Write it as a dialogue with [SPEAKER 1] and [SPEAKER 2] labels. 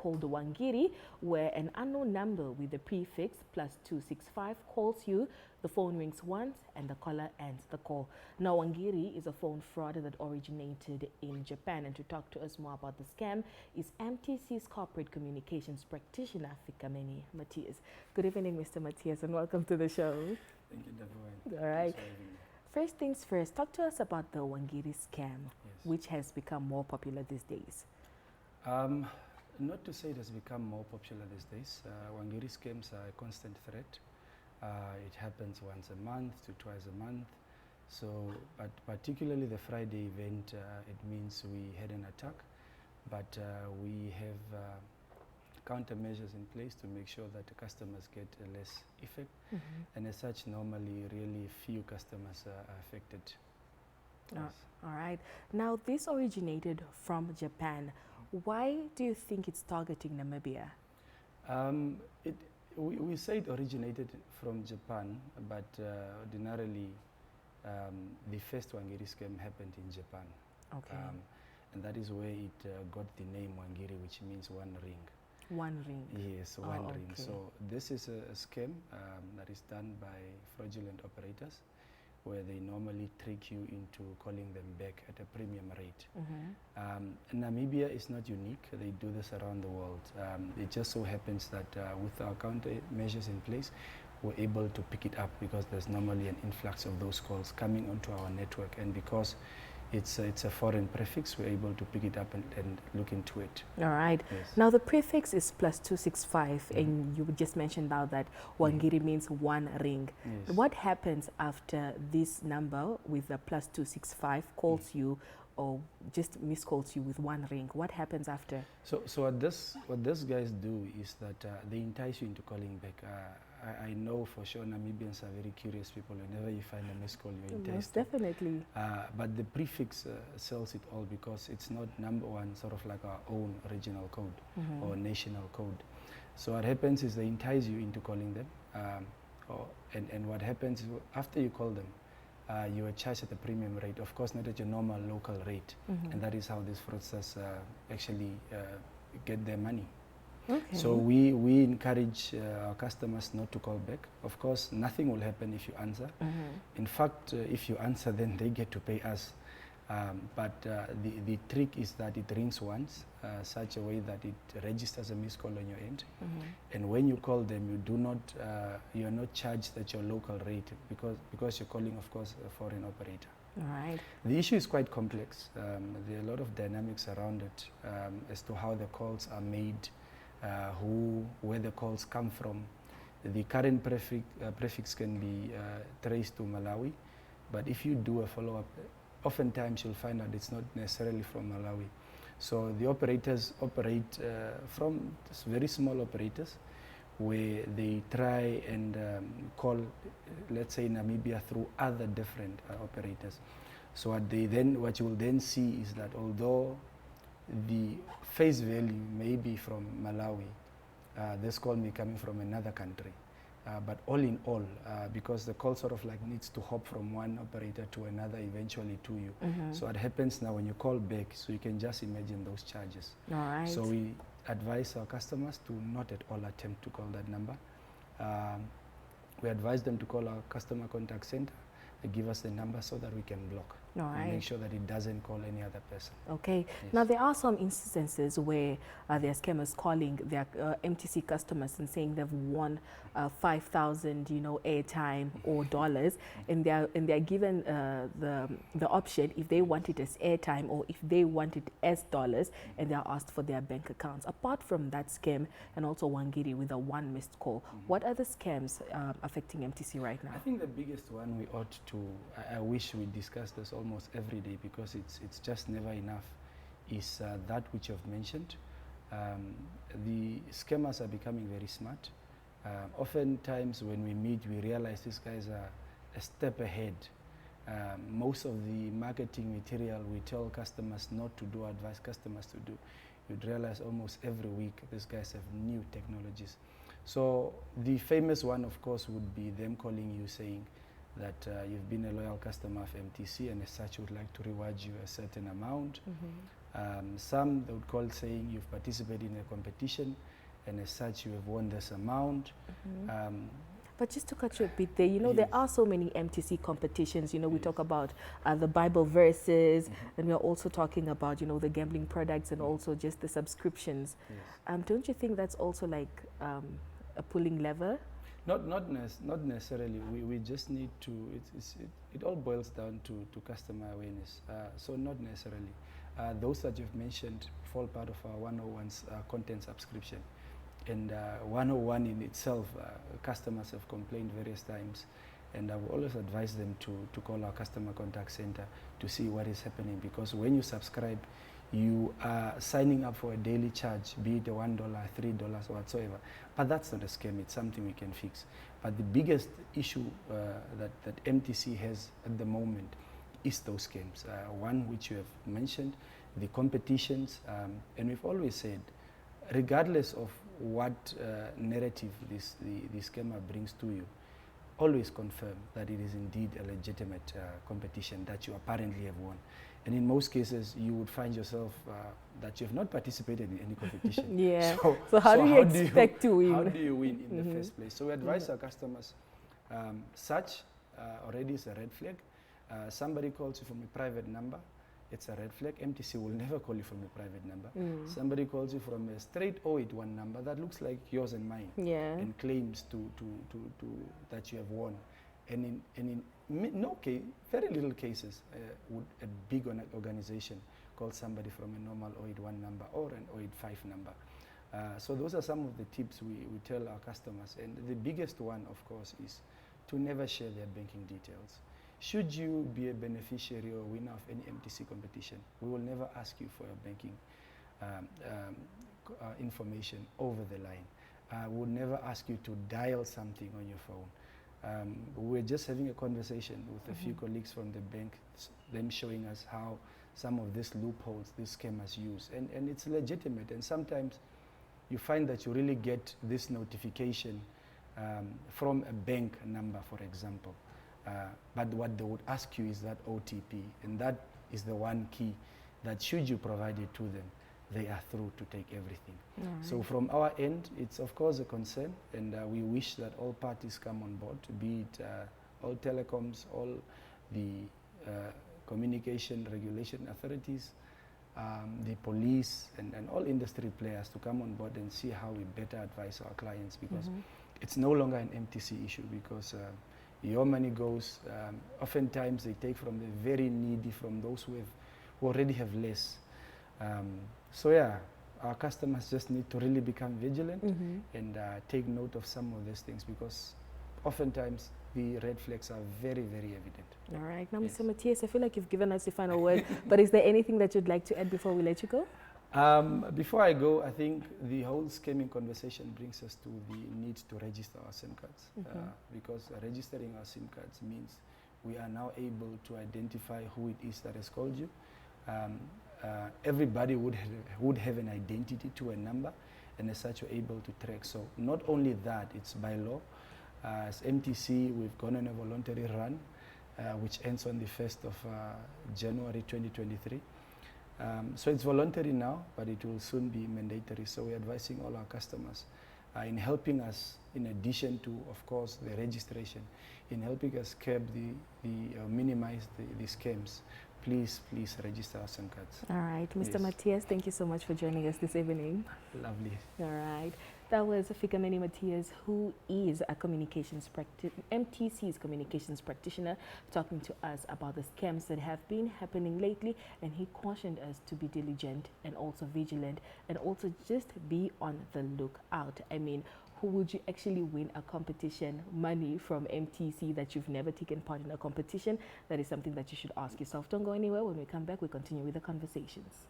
[SPEAKER 1] called Wangiri, where an unknown number with the prefix +265 calls you. The phone rings once and the caller ends the call. Now, Wangiri is a phone fraud that originated in Japan. And to talk to us more about the scam is MTC's corporate communications practitioner, Fikameni Matthias. Good evening, Mr. Matthias, and welcome to the show.
[SPEAKER 2] Thank you, Deborah.
[SPEAKER 1] All right. First things first, talk to us about the Wangiri scam, which has become more popular these days.
[SPEAKER 2] Not to say it has become more popular these days. Wangiri scams are a constant threat. It happens once a month to twice a month. So, but particularly the Friday event, it means we had an attack, but we have countermeasures in place to make sure that the customers get less effect. And as such, normally really few customers are affected.
[SPEAKER 1] All right. Now, this originated from Japan. Why do you think it's targeting Namibia?
[SPEAKER 2] We say it originated from Japan, but ordinarily the first Wangiri scam happened in Japan.
[SPEAKER 1] Okay.
[SPEAKER 2] And that is where it got the name Wangiri, which means one ring.
[SPEAKER 1] One ring?
[SPEAKER 2] Yes, one ring. Okay. So this is a scam that is done by fraudulent operators, where they normally trick you into calling them back at a premium rate. Namibia is not unique. They do this around the world. It just so happens that with our countermeasures in place, we're able to pick it up because there's normally an influx of those calls coming onto our network. And because it's a foreign prefix, we're able to pick it up and look into it.
[SPEAKER 1] All right.
[SPEAKER 2] Yes.
[SPEAKER 1] Now, the prefix is +265, and you just mentioned now that Wangiri means one ring.
[SPEAKER 2] Yes.
[SPEAKER 1] What happens after this number with the +265 calls you or just miscalls you with one ring? What happens after?
[SPEAKER 2] So what these guys do is that they entice you into calling back. I know for sure Namibians are very curious people. Whenever you find a missed call, you're enticed.
[SPEAKER 1] Most definitely.
[SPEAKER 2] But the prefix sells it all because it's not number one, sort of like our own regional code or national code. So what happens is they entice you into calling them. And what happens is after you call them, you are charged at a premium rate, of course not at your normal local rate. And that is how these fraudsters actually get their money.
[SPEAKER 1] Okay.
[SPEAKER 2] So we encourage our customers not to call back. Of course, nothing will happen if you answer. In fact, if you answer, then they get to pay us. But the trick is that it rings once, such a way that it registers a missed call on your end. And when you call them, you do not, you are not charged at your local rate because you're calling, of course, a foreign operator.
[SPEAKER 1] All right.
[SPEAKER 2] The issue is quite complex. There are a lot of dynamics around it as to how the calls are made, where the calls come from. The current prefix can be traced to Malawi, but if you do a follow-up, oftentimes you'll find out it's not necessarily from Malawi. So the operators operate from very small operators where they try and call, let's say, Namibia through other different operators. So what you will then see is that although the face value may be from Malawi, this call may be coming from another country. But all in all, because the call sort of like needs to hop from one operator to another, eventually to you. So what happens now when you call back, so you can just imagine those charges.
[SPEAKER 1] All right.
[SPEAKER 2] So we advise our customers to not at all attempt to call that number. We advise them to call our customer contact center. They give us the number so that we can block.
[SPEAKER 1] All right.
[SPEAKER 2] And make sure that it doesn't call any other person.
[SPEAKER 1] Okay.
[SPEAKER 2] Yes.
[SPEAKER 1] Now, there are some instances where there are scammers calling their MTC customers and saying they've won 5,000, airtime or dollars, and they're given the option if they want it as airtime or if they want it as dollars, and they're asked for their bank accounts. Apart from that scam, and also Wangiri with a one missed call, what other scams affecting MTC right now?
[SPEAKER 2] I think the biggest one we ought to, I wish we discussed this almost every day because it's just never enough, is that which you've mentioned. The scammers are becoming very smart. Oftentimes when we meet, we realize these guys are a step ahead. Most of the marketing material we tell customers not to do, advise customers to do, you'd realize almost every week these guys have new technologies. So the famous one, of course, would be them calling you saying that you've been a loyal customer of MTC and as such would like to reward you a certain amount. Some they would call saying you've participated in a competition and as such you have won this amount.
[SPEAKER 1] But just to cut you a bit there, you know, there are so many MTC competitions. You know, we talk about the Bible verses, and we're also talking about, you know, the gambling products and also just the subscriptions. Don't you think that's also like a pulling lever?
[SPEAKER 2] Not necessarily. We just need to, it all boils down to customer awareness. So not necessarily. Those that you've mentioned fall part of our 101's content subscription. And 101 in itself, customers have complained various times, and I will always advise them to call our customer contact center to see what is happening, because when you subscribe, you are signing up for a daily charge, be it $1, $3 or whatsoever. But that's not a scam, it's something we can fix. But the biggest issue that MTC has at the moment is those scams. One which you have mentioned, the competitions, and we've always said, regardless of what narrative the scammer brings to you, always confirm that it is indeed a legitimate competition that you apparently have won. And in most cases, you would find yourself that you have not participated in any competition.
[SPEAKER 1] So how do you expect to win?
[SPEAKER 2] How do you win in the first place? So we advise our customers, such already is a red flag. Somebody calls you from a private number, it's a red flag. MTC will never call you from a private number. Somebody calls you from a straight 081 number that looks like yours and mine, and claims to that you have won. And in no case, very little cases, would a big organization call somebody from a normal 081 number or an 085 number. So those are some of the tips we tell our customers. And the biggest one, of course, is to never share their banking details. Should you be a beneficiary or winner of any MTC competition, we will never ask you for your banking information over the line. We would never ask you to dial something on your phone. We were just having a conversation with a few colleagues from the bank, them showing us how some of these loopholes these scammers use. And it's legitimate. And sometimes you find that you really get this notification from a bank number, for example. But what they would ask you is that OTP, and that is the one key that should you provide it to them, they are through to take everything. So from our end, it's of course a concern, and we wish that all parties come on board, be it all telecoms, all the communication regulation authorities, the police, and all industry players to come on board and see how we better advise our clients, because it's no longer an MTC issue, because your money goes, oftentimes they take from the very needy, from those who already have less. So yeah, our customers just need to really become vigilant and take note of some of these things, because oftentimes the red flags are very, very evident.
[SPEAKER 1] All right. Now, Mr. Matthias, I feel like you've given us the final word, but is there anything that you'd like to add before we let you go?
[SPEAKER 2] Before I go, I think the whole scamming conversation brings us to the need to register our SIM cards, because registering our SIM cards means we are now able to identify who it is that has called you. Everybody would have an identity to a number, and as such, you're able to track. So not only that, it's by law. As MTC, we've gone on a voluntary run, which ends on the 1st of January 2023. So it's voluntary now, but it will soon be mandatory. So we're advising all our customers in helping us, in addition to, of course, the registration, in helping us curb minimize the scams. Please register our SIM cards.
[SPEAKER 1] All right. Mr. Matthias, thank you so much for joining us this evening.
[SPEAKER 2] Lovely.
[SPEAKER 1] All right. That was Fikameni Matthias, who is a MTC's communications practitioner, talking to us about the scams that have been happening lately, and he cautioned us to be diligent and also vigilant, and also just be on the lookout. I mean, who would you actually win a competition money from MTC that you've never taken part in a competition? That is something that you should ask yourself. Don't go anywhere. When we come back, we continue with the conversations.